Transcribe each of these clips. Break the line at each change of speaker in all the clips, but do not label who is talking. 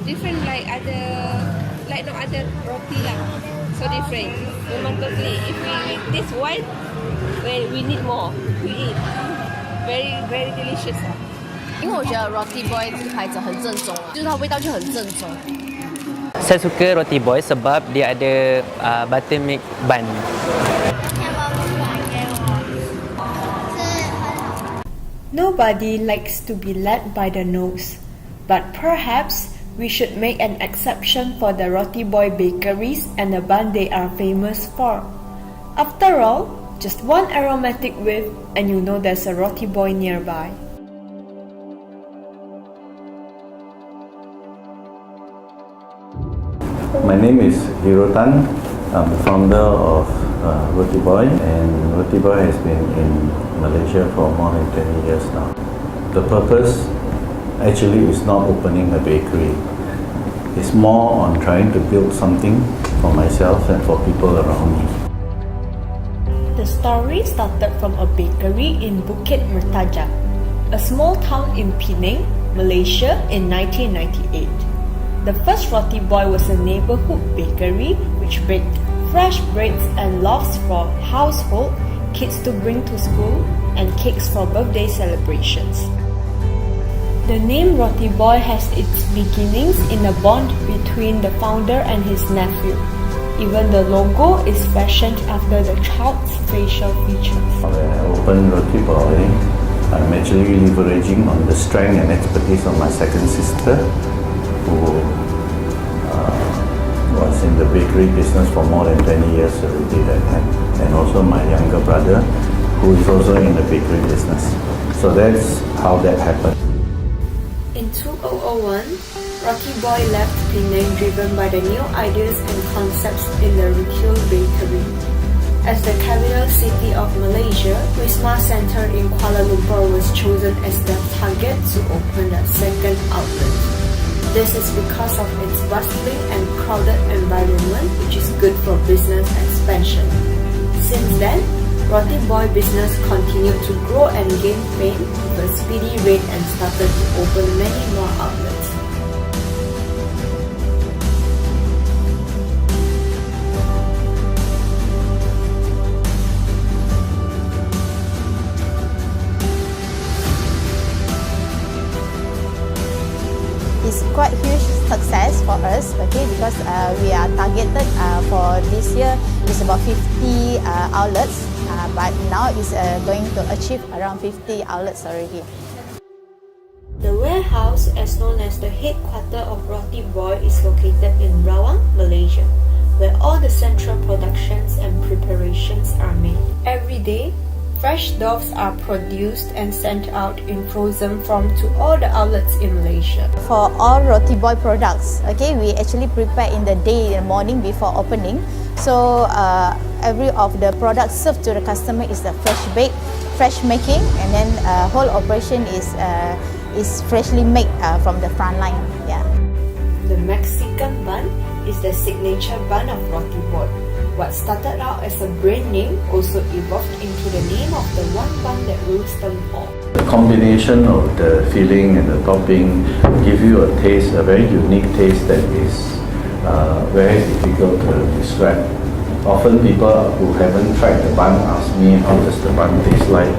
different like no other roti lah. So different. Memang totally. If we taste one, we need more. We eat. Very very delicious 啊。
因为我觉得 Rotiboy 这个牌子很正宗，就是它味道就很正宗。
Saya suka Rotiboy sebab dia ada buttermilk bun.
Nobody likes to be led by the nose, but perhaps we should make an exception for the Rotiboy bakeries and the bun they are famous for. After all, just one aromatic whiff and you know there's a Rotiboy nearby.
My name is Hirotan. I'm the founder of Rotiboy, and Rotiboy has been in Malaysia for more than 20 years now. The purpose actually is not opening a bakery. It's more on trying to build something for myself and for people around me.
The story started from a bakery in Bukit Mertajak, a small town in Penang, Malaysia in 1998. The first Rotiboy was a neighborhood bakery which baked fresh breads and loaves for household, kids to bring to school, and cakes for birthday celebrations. The name Rotiboy has its beginnings in a bond between the founder and his nephew. Even the logo is fashioned after the child's facial features.
When I opened Rotiboy, I'm actually leveraging on the strength and expertise of my second sister, who was in the bakery business for more than 20 years already that time, and also my younger brother, who is also in the bakery business. So that's how that happened.
In 2001, Rotiboy left Penang driven by the new ideas and concepts in the retail bakery. As the capital city of Malaysia, Wisma Centre in Kuala Lumpur was chosen as the target to open the second outlet. This is because of its bustling and crowded environment, which is good for business expansion. Since then, Rotiboy business continued to grow and gain fame with a speedy rate and started to open many more outlets.
It's quite huge success for us, okay, because we are targeted for this year is about 50 outlets, but now it's going to achieve around 50 outlets already.
The warehouse, as known as the headquarters of Rotiboy, is located in Rawang, Malaysia, where all the central productions and preparations are made. Every day, fresh doughs are produced and sent out in frozen form to all the outlets in Malaysia.
For all Rotiboy products, okay, we actually prepare in the day, in the morning before opening. So every of the products served to the customer is the fresh bake, fresh making, and then whole operation is freshly made from the front line. Yeah.
The Mexican bun is the signature bun of Rotiboy. What started out as a brand name also evolved into the name of the one bun that rules them all.
The combination of the filling and the topping give you a taste, a very unique taste that is very difficult to describe. Often people who haven't tried the bun ask me, how does the bun taste like?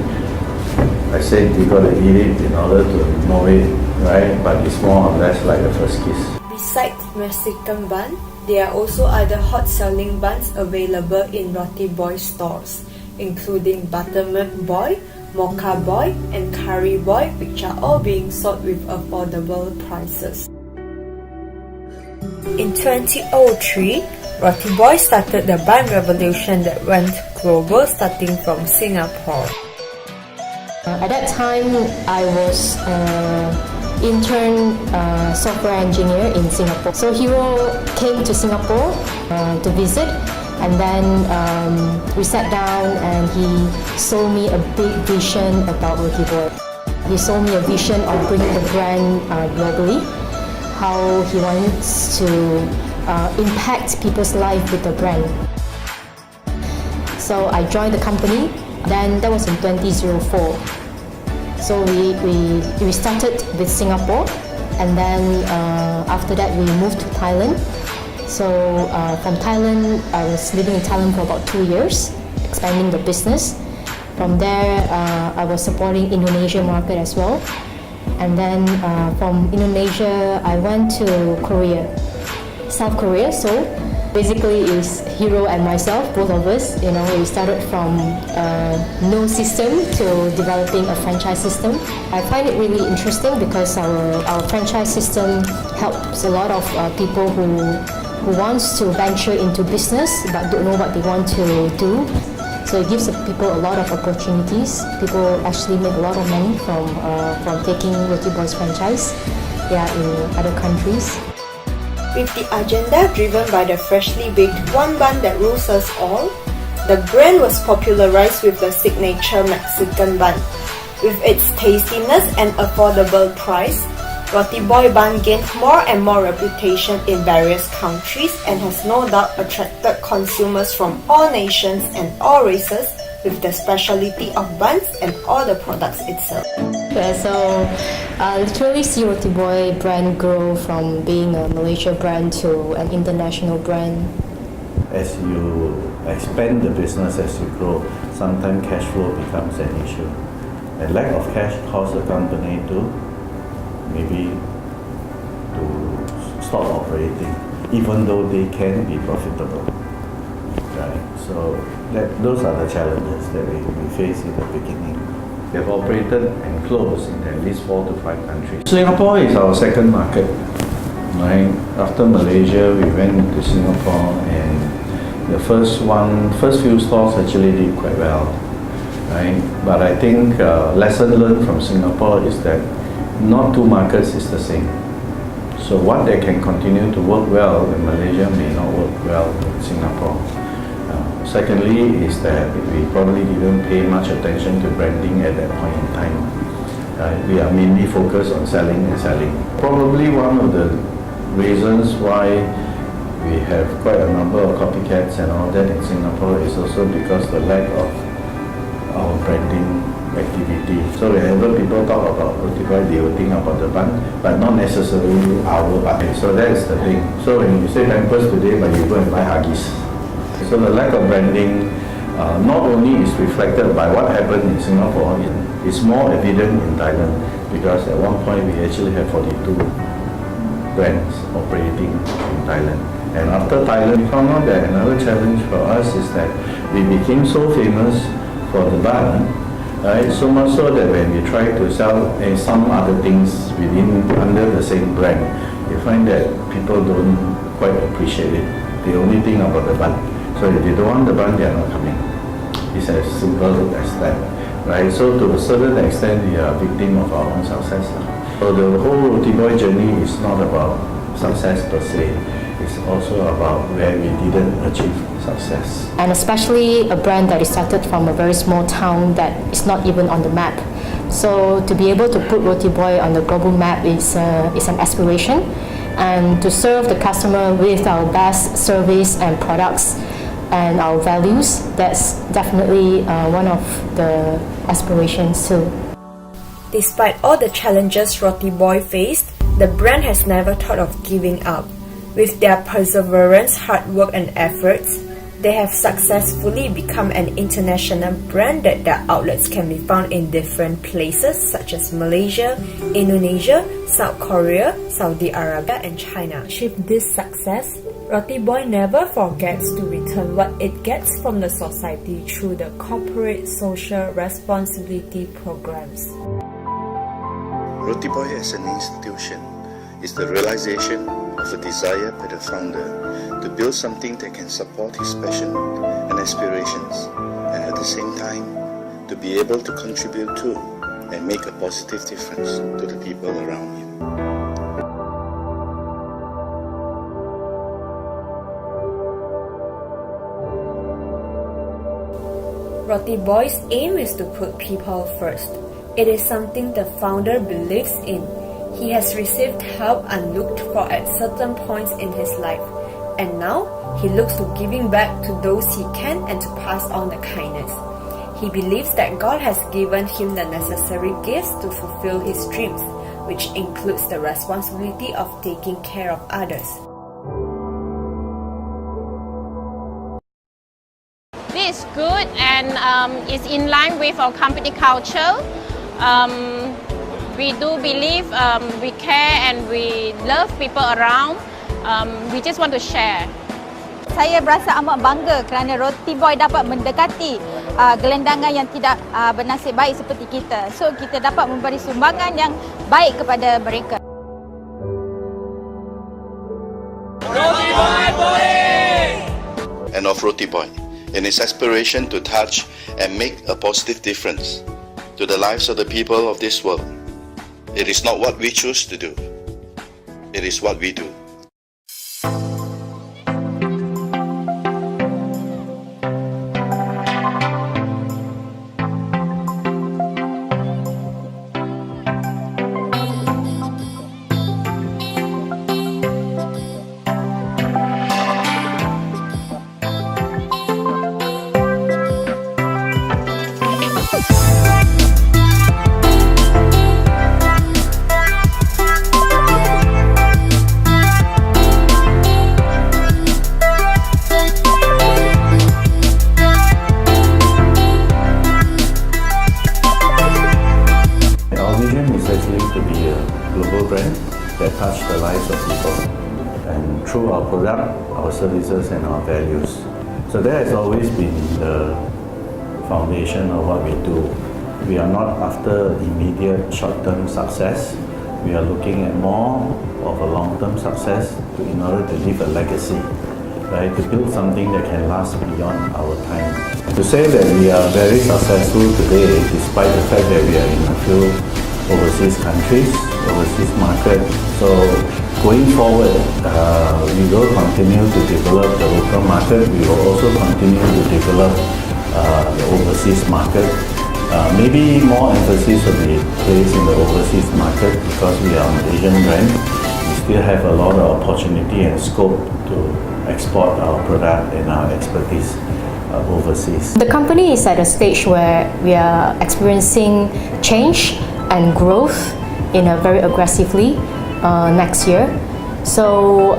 I said you got to eat it in order to know it, right? But it's more or less like a first kiss.
Besides Mexican bun, there are also other hot-selling buns available in Rotiboy stores, including Buttermilk Boy, Mocha Boy, and Curry Boy, which are all being sold with affordable prices. In 2003, Rotiboy started the bun revolution that went global, starting from Singapore.
At that time, I was intern software engineer in Singapore. So Hero came to Singapore to visit, and then we sat down and he sold me a big vision about Rotiboy. He sold me a vision of bringing the brand globally, how he wants to impact people's life with the brand. So I joined the company, then that was in 2004. So we started with Singapore, And then after that, we moved to Thailand. So from Thailand, I was living in Thailand for about 2 years, expanding the business. From there, I was supporting Indonesia market as well. And then from Indonesia, I went to Korea, South Korea, Seoul. Basically, it's Hero and myself, both of us. We started from no system to developing a franchise system. I find it really interesting because our franchise system helps a lot of people who wants to venture into business but don't know what they want to do. So it gives people a lot of opportunities. People actually make a lot of money from taking Rotiboy's franchise, in other countries.
With the agenda driven by the freshly baked one bun that rules us all, the brand was popularized with the signature Mexican bun. With its tastiness and affordable price, Rotiboy bun gained more and more reputation in various countries and has no doubt attracted consumers from all nations and all races with the speciality of buns and all the products itself.
Yeah, so literally see Rotiboy brand grow from being a Malaysia brand to an international brand.
As you expand the business, as you grow, sometimes cash flow becomes an issue. A lack of cash causes a company to maybe to stop operating, even though they can be profitable. Right? So those are the challenges that we face in the beginning. We have operated and closed in at least 4 to 5 countries. Singapore is our second market. Right? After Malaysia, we went to Singapore, and the first few stores actually did quite well. Right? But I think lesson learned from Singapore is that not two markets is the same. So what they can continue to work well in Malaysia may not work well in Singapore. Secondly is that we probably didn't pay much attention to branding at that point in time. We are mainly focused on selling and selling. Probably one of the reasons why we have quite a number of copycats and all that in Singapore is also because the lack of our branding activity. So whenever people talk about Rotiboy, they will think about the bun, but not necessarily our bun. So that's the thing. So when you say Pampers today, but you go and buy Huggies. So the lack of branding not only is reflected by what happened in Singapore, it's more evident in Thailand, because at one point we actually had 42 brands operating in Thailand. And after Thailand, we found out that another challenge for us is that we became so famous for the bun, right? So much so that when we try to sell some other things under the same brand, you find that people don't quite appreciate it. They only think about the bun. So if they don't want the bun, they are not coming. It's as simple as that, right? So to a certain extent, we are a victim of our own success. So the whole Rotiboy journey is not about success per se. It's also about where we didn't achieve success.
And especially a brand that is started from a very small town that is not even on the map. So to be able to put Rotiboy on the global map is an aspiration. And to serve the customer with our best service and products and our values, that's definitely one of the aspirations too.
Despite all the challenges Rotiboy faced, the brand has never thought of giving up. With their perseverance, hard work and efforts, they have successfully become an international brand that their outlets can be found in different places such as Malaysia, Indonesia, South Korea, Saudi Arabia and China. Achieve this success, Rotiboy never forgets to return what it gets from the society through the corporate social responsibility programs.
Rotiboy as an institution is the realization of a desire by the founder to build something that can support his passion and aspirations, and at the same time to be able to contribute to and make a positive difference to the people around him.
Rotiboy's aim is to put people first. It is something the founder believes in. He has received help unlooked for at certain points in his life, and now he looks to giving back to those he can and to pass on the kindness. He believes that God has given him the necessary gifts to fulfill his dreams. which includes the responsibility of taking care of others.
This is good and is in line with our company culture. We do believe we care and we love people around. We just want to share.
Saya berasa amat bangga kerana Roti Boy dapat mendekati gelandangan yang tidak bernasib baik seperti kita. So kita dapat memberi sumbangan yang baik kepada mereka.
And of Rotiboy, in its aspiration to touch and make a positive difference to the lives of the people of this world. It is not what we choose to do, it is what we do.
To be a global brand that touch the lives of people and through our product, our services and our values. So that has always been the foundation of what we do. We are not after immediate short-term success. We are looking at more of a long-term success in order to leave a legacy, right? To build something that can last beyond our time. To say that we are very successful today despite the fact that we are in a few overseas countries, overseas market. So going forward, we will continue to develop the local market. We will also continue to develop the overseas market. Maybe more emphasis will be placed in the overseas market because we are an Asian brand. We still have a lot of opportunity and scope to export our product and our expertise overseas.
The company is at a stage where we are experiencing change and growth in a very aggressively next year. So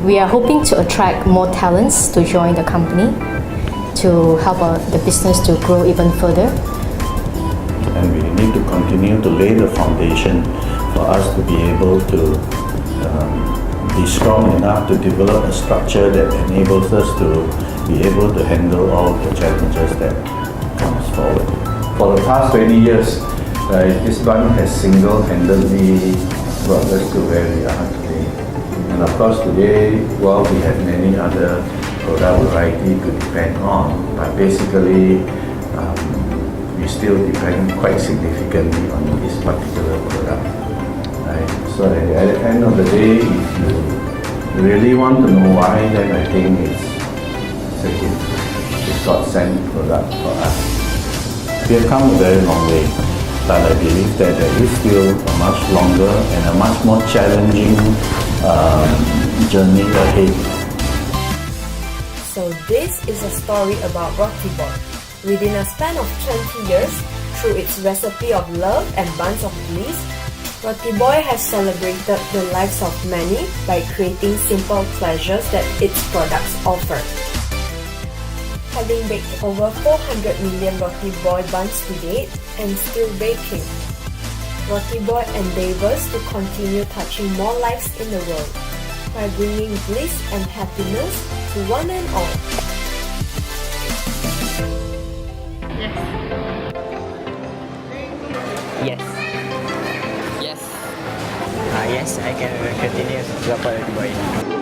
we are hoping to attract more talents to join the company to help the business to grow even further.
And we need to continue to lay the foundation for us to be able to be strong enough to develop a structure that enables us to be able to handle all the challenges that comes forward. For the past 20 years, right, this brand has single-handedly brought us to where we are today. And of course today, while we have many other product variety to depend on, but basically we still depend quite significantly on this particular product. Right? So at the end of the day, if you really want to know why, then I think it's a gift. It's God-sent product for us. We have come a very long way. But I believe that there is still a much longer and a much more challenging journey ahead.
So this is a story about Rotiboy. Within a span of 20 years, through its recipe of love and buns of bliss, Rotiboy has celebrated the lives of many by creating simple pleasures that its products offer. Having baked over 400 million Rotiboy buns to date and still baking, Rotiboy endeavors to continue touching more lives in the world by bringing bliss and happiness to one and all.
Yes. Yes. Yes, I can continue to support Rotiboy.